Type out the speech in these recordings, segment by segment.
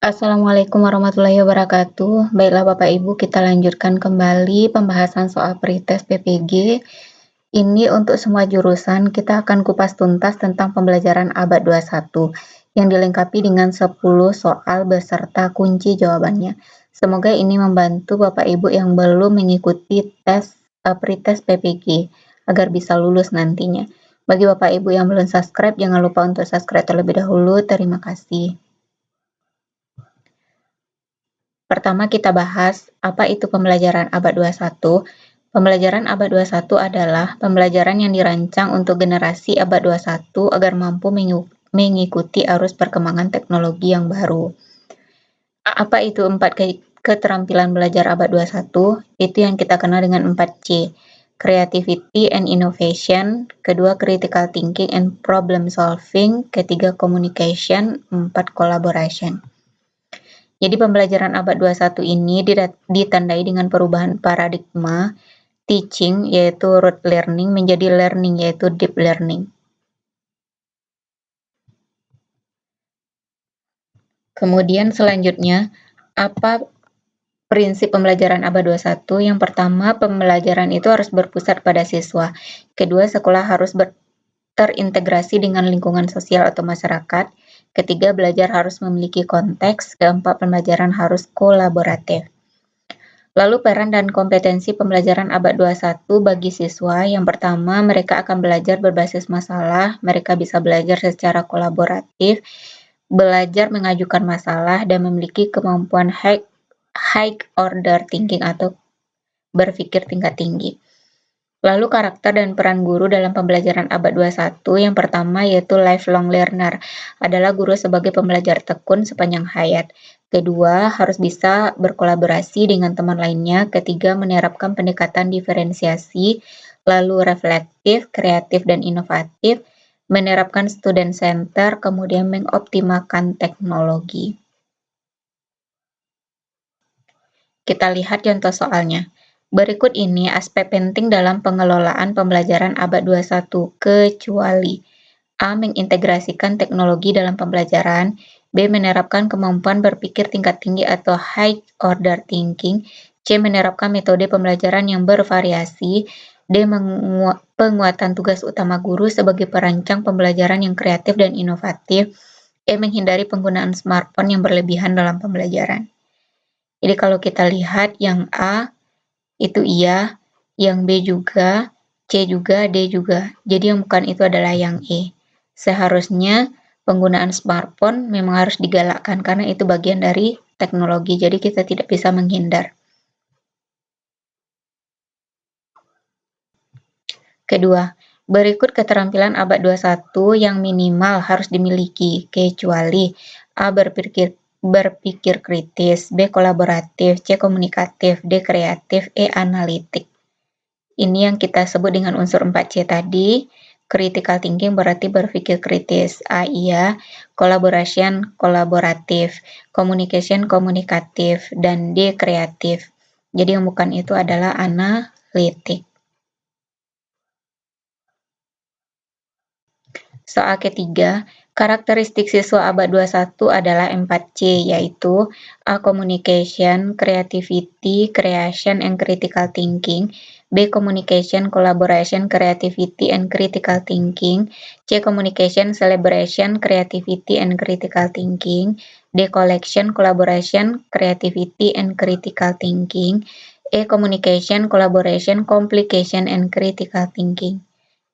Assalamualaikum warahmatullahi wabarakatuh. Baiklah Bapak Ibu, kita lanjutkan kembali pembahasan soal pretest PPG. Ini untuk semua jurusan, kita akan kupas tuntas tentang pembelajaran abad 21 yang dilengkapi dengan 10 soal beserta kunci jawabannya. Semoga ini membantu Bapak Ibu yang belum mengikuti pretest PPG agar bisa lulus nantinya. Bagi Bapak Ibu yang belum subscribe, jangan lupa untuk subscribe terlebih dahulu. Terima kasih. Pertama kita bahas apa itu pembelajaran abad 21. Pembelajaran abad 21 adalah pembelajaran yang dirancang untuk generasi abad 21 agar mampu mengikuti arus perkembangan teknologi yang baru. Apa itu 4 keterampilan belajar abad 21? Itu yang kita kenal dengan 4C. Creativity and Innovation, kedua Critical Thinking and Problem Solving, ketiga Communication, 4 Collaboration. Jadi pembelajaran abad 21 ini ditandai dengan perubahan paradigma teaching yaitu rote learning menjadi learning yaitu deep learning. Kemudian selanjutnya, apa prinsip pembelajaran abad 21? Yang pertama, pembelajaran itu harus berpusat pada siswa. Kedua, sekolah harus terintegrasi dengan lingkungan sosial atau masyarakat. Ketiga, belajar harus memiliki konteks. Keempat, pembelajaran harus kolaboratif. Lalu peran dan kompetensi pembelajaran abad 21 bagi siswa. Yang pertama, mereka akan belajar berbasis masalah, mereka bisa belajar secara kolaboratif, belajar mengajukan masalah, dan memiliki kemampuan high order thinking atau berpikir tingkat tinggi. Lalu karakter dan peran guru dalam pembelajaran abad 21, yang pertama yaitu lifelong learner, adalah guru sebagai pembelajar tekun sepanjang hayat. Kedua, harus bisa berkolaborasi dengan teman lainnya. Ketiga, menerapkan pendekatan diferensiasi, lalu reflektif, kreatif, dan inovatif, menerapkan student center, kemudian mengoptimalkan teknologi. Kita lihat contoh soalnya. Berikut ini aspek penting dalam pengelolaan pembelajaran abad 21, kecuali A. Mengintegrasikan teknologi dalam pembelajaran, B. Menerapkan kemampuan berpikir tingkat tinggi atau high order thinking, C. Menerapkan metode pembelajaran yang bervariasi, D. Penguatan tugas utama guru sebagai perancang pembelajaran yang kreatif dan inovatif, E. Menghindari penggunaan smartphone yang berlebihan dalam pembelajaran. Jadi kalau kita lihat yang A itu iya, yang B juga, C juga, D juga. Jadi yang bukan itu adalah yang E. Seharusnya penggunaan smartphone memang harus digalakkan karena itu bagian dari teknologi, jadi kita tidak bisa menghindar. Kedua, berikut keterampilan abad 21 yang minimal harus dimiliki, kecuali A. Berpikir kritis, B. Kolaboratif, C. Komunikatif, D. Kreatif, E. Analitik. Ini yang kita sebut dengan unsur 4C tadi. Critical thinking berarti berpikir kritis. A. Iya. Collaboration kolaboratif. Communication komunikatif. Dan D. Kreatif. Jadi yang bukan itu adalah analitik. Soal ketiga, karakteristik siswa abad 21 adalah 4C, yaitu A. Communication, Creativity, Creation, and Critical Thinking, B. Communication, Collaboration, Creativity, and Critical Thinking, C. Communication, Celebration, Creativity, and Critical Thinking, D. Collection, Collaboration, Creativity, and Critical Thinking, E. Communication, Collaboration, Complication, and Critical Thinking.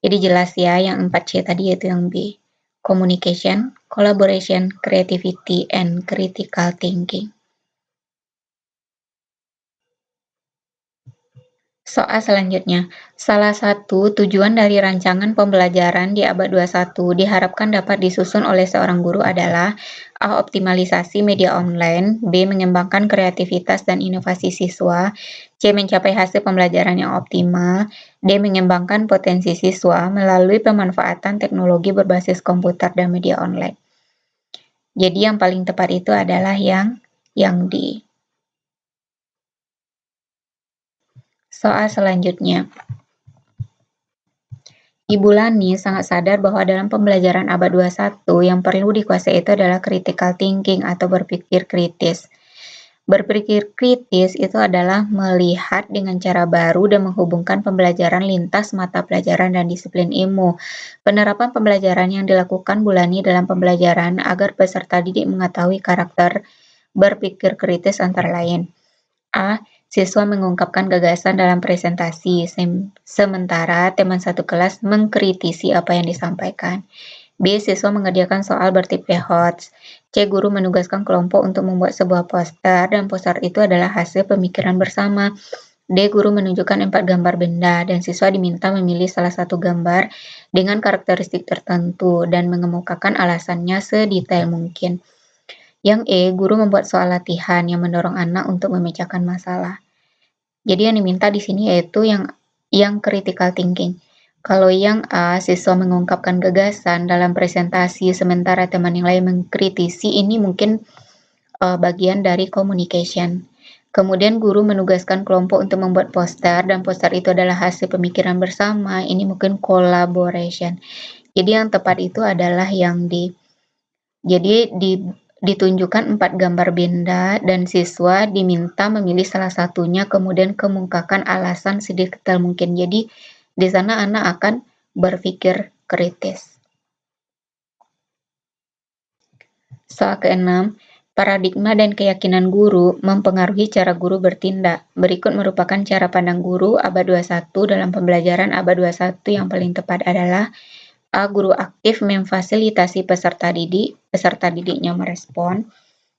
Jadi jelas ya, yang 4C tadi yaitu yang B. Communication, Collaboration, Creativity, and Critical Thinking. Soal selanjutnya, salah satu tujuan dari rancangan pembelajaran di abad 21 diharapkan dapat disusun oleh seorang guru adalah A. Optimalisasi media online, B. Mengembangkan kreativitas dan inovasi siswa, C. Mencapai hasil pembelajaran yang optimal, D. Mengembangkan potensi siswa melalui pemanfaatan teknologi berbasis komputer dan media online. Jadi yang paling tepat itu adalah yang D. Soal selanjutnya. Ibu Lani sangat sadar bahwa dalam pembelajaran abad 21 yang perlu dikuasai itu adalah critical thinking atau berpikir kritis. Berpikir kritis itu adalah melihat dengan cara baru dan menghubungkan pembelajaran lintas mata pelajaran dan disiplin ilmu. Penerapan pembelajaran yang dilakukan Bulani dalam pembelajaran agar peserta didik mengetahui karakter berpikir kritis antara lain. A. Siswa mengungkapkan gagasan dalam presentasi, sementara teman satu kelas mengkritisi apa yang disampaikan. B. Siswa mengerjakan soal bertipe HOTS. C. Guru menugaskan kelompok untuk membuat sebuah poster, dan poster itu adalah hasil pemikiran bersama. D. Guru menunjukkan 4 gambar benda, dan siswa diminta memilih salah satu gambar dengan karakteristik tertentu dan mengemukakan alasannya sedetail mungkin. Yang E. Guru membuat soal latihan yang mendorong anak untuk memecahkan masalah. Jadi yang diminta di sini yaitu yang critical thinking. Kalau yang A, siswa mengungkapkan gagasan dalam presentasi sementara teman yang lain mengkritisi, ini mungkin bagian dari communication. Kemudian guru menugaskan kelompok untuk membuat poster dan poster itu adalah hasil pemikiran bersama, ini mungkin collaboration. Jadi yang tepat itu adalah yang ditunjukkan 4 gambar benda dan siswa diminta memilih salah satunya, kemudian kemukakan alasan sedetail mungkin. Jadi di sana anak akan berpikir kritis. Soal ke-6, paradigma dan keyakinan guru mempengaruhi cara guru bertindak. Berikut merupakan cara pandang guru abad 21 dalam pembelajaran abad 21 yang paling tepat adalah A. Guru aktif memfasilitasi peserta didiknya merespon.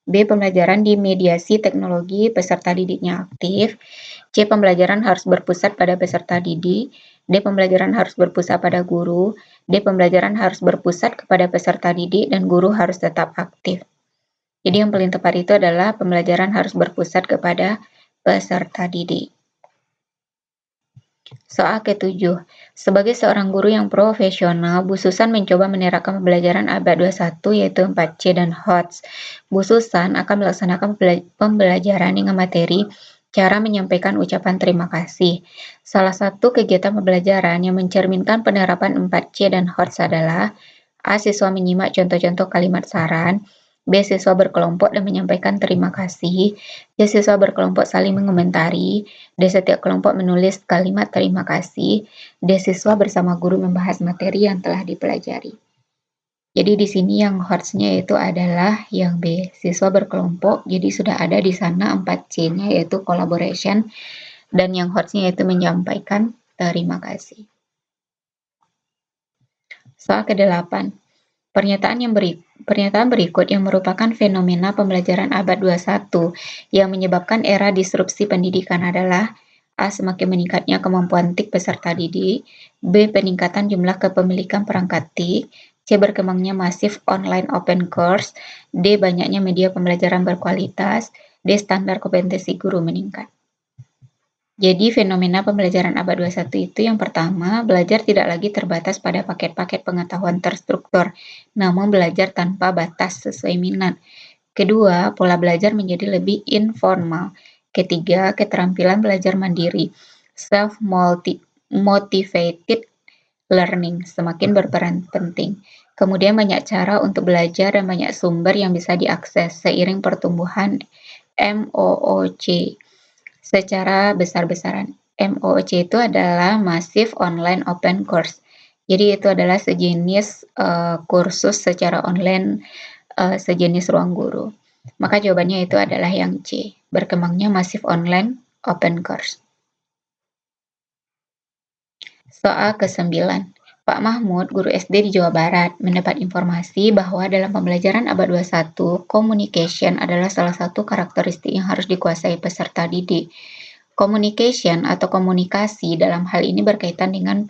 B. Pembelajaran dimediasi teknologi, peserta didiknya aktif. C. Pembelajaran harus berpusat pada peserta didik. D. Pembelajaran harus berpusat pada guru. D. Pembelajaran harus berpusat kepada peserta didik dan guru harus tetap aktif. Jadi yang paling tepat itu adalah pembelajaran harus berpusat kepada peserta didik. Soal ke-7, sebagai seorang guru yang profesional, Bu Susan mencoba menerapkan pembelajaran abad 21 yaitu 4C dan HOTS. Bu Susan akan melaksanakan pembelajaran dengan materi cara menyampaikan ucapan terima kasih. Salah satu kegiatan pembelajaran yang mencerminkan penerapan 4C dan HOTS adalah A. Siswa menyimak contoh-contoh kalimat saran. B. Siswa berkelompok dan menyampaikan terima kasih. C. Siswa berkelompok saling mengomentari. D. Setiap kelompok menulis kalimat terima kasih. D. Siswa bersama guru membahas materi yang telah dipelajari. Jadi di sini yang HOTS-nya itu adalah yang B, siswa berkelompok. Jadi sudah ada di sana 4C-nya yaitu collaboration, dan yang HOTS-nya yaitu menyampaikan terima kasih. Soal ke-8. Pernyataan berikut yang merupakan fenomena pembelajaran abad 21 yang menyebabkan era disrupsi pendidikan adalah A. Semakin meningkatnya kemampuan TIK peserta didik. B. Peningkatan jumlah kepemilikan perangkat TIK. C. Berkembangnya masif online open course. D. Banyaknya media pembelajaran berkualitas. D. Standar kompetensi guru meningkat. Jadi fenomena pembelajaran abad 21 itu yang pertama, belajar tidak lagi terbatas pada paket-paket pengetahuan terstruktur, namun belajar tanpa batas sesuai minat. Kedua, pola belajar menjadi lebih informal. Ketiga, keterampilan belajar mandiri, self-motivated learning, semakin berperan penting. Kemudian banyak cara untuk belajar dan banyak sumber yang bisa diakses seiring pertumbuhan MOOC. Secara besar-besaran, MOOC itu adalah Massive Online Open Course. Jadi itu adalah sejenis kursus secara online, sejenis ruang guru. Maka jawabannya itu adalah yang C, berkembangnya Massive Online Open Course. Soal ke-9. Pak Mahmud, guru SD di Jawa Barat, mendapat informasi bahwa dalam pembelajaran abad 21, communication adalah salah satu karakteristik yang harus dikuasai peserta didik. Communication atau komunikasi dalam hal ini berkaitan dengan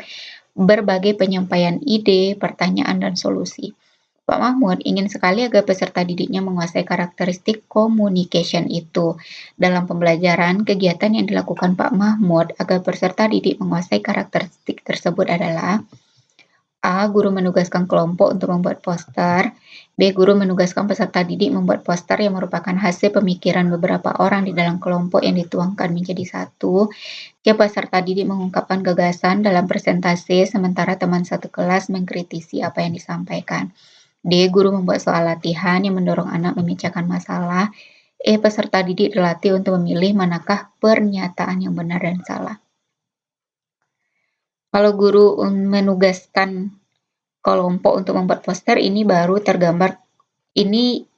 berbagai penyampaian ide, pertanyaan, dan solusi. Pak Mahmud ingin sekali agar peserta didiknya menguasai karakteristik communication itu. Dalam pembelajaran, kegiatan yang dilakukan Pak Mahmud agar peserta didik menguasai karakteristik tersebut adalah A. Guru menugaskan kelompok untuk membuat poster. B. Guru menugaskan peserta didik membuat poster yang merupakan hasil pemikiran beberapa orang di dalam kelompok yang dituangkan menjadi satu. C. Peserta didik mengungkapkan gagasan dalam presentasi, sementara teman satu kelas mengkritisi apa yang disampaikan. D. Guru membuat soal latihan yang mendorong anak memecahkan masalah. E. Peserta didik dilatih untuk memilih manakah pernyataan yang benar dan salah. Kalau guru menugaskan kelompok untuk membuat poster, ini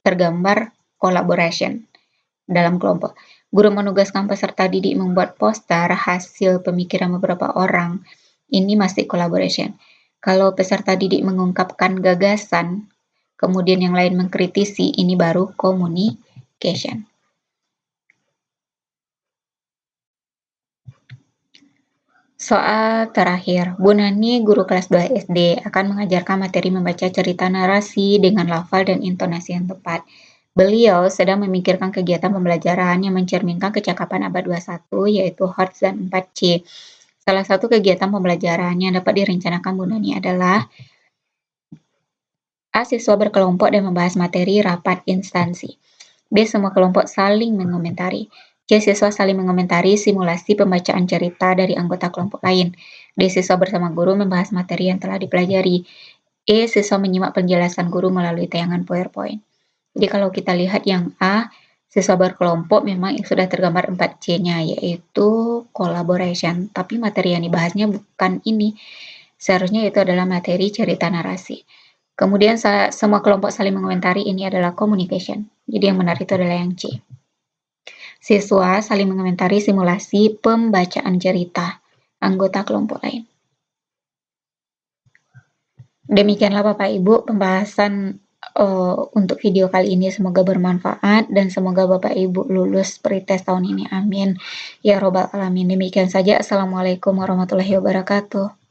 tergambar collaboration dalam kelompok. Guru menugaskan peserta didik membuat poster hasil pemikiran beberapa orang, ini masih collaboration. Kalau peserta didik mengungkapkan gagasan, kemudian yang lain mengkritisi, ini baru communication. Soal terakhir, Bu Nani, guru kelas 2 SD, akan mengajarkan materi membaca cerita narasi dengan lafal dan intonasi yang tepat. Beliau sedang memikirkan kegiatan pembelajaran yang mencerminkan kecakapan abad 21, yaitu HOTS dan 4C. Salah satu kegiatan pembelajaran yang dapat direncanakan Bu Nani adalah A. Siswa berkelompok dan membahas materi rapat instansi. B. Semua kelompok saling mengomentari. C. Siswa saling mengomentari simulasi pembacaan cerita dari anggota kelompok lain. D. Siswa bersama guru membahas materi yang telah dipelajari. E. Siswa menyimak penjelasan guru melalui tayangan PowerPoint. Jadi kalau kita lihat yang A, siswa berkelompok memang sudah tergambar 4C-nya, yaitu collaboration. Tapi materi yang dibahasnya bukan ini. Seharusnya itu adalah materi cerita narasi. Kemudian semua kelompok saling mengomentari, ini adalah communication. Jadi yang benar itu adalah yang C. Siswa saling mengomentari simulasi pembacaan cerita anggota kelompok lain. Demikianlah Bapak Ibu pembahasan untuk video kali ini, semoga bermanfaat dan semoga Bapak Ibu lulus pretest tahun ini, amin ya robbal alamin. Demikian saja, assalamualaikum warahmatullahi wabarakatuh.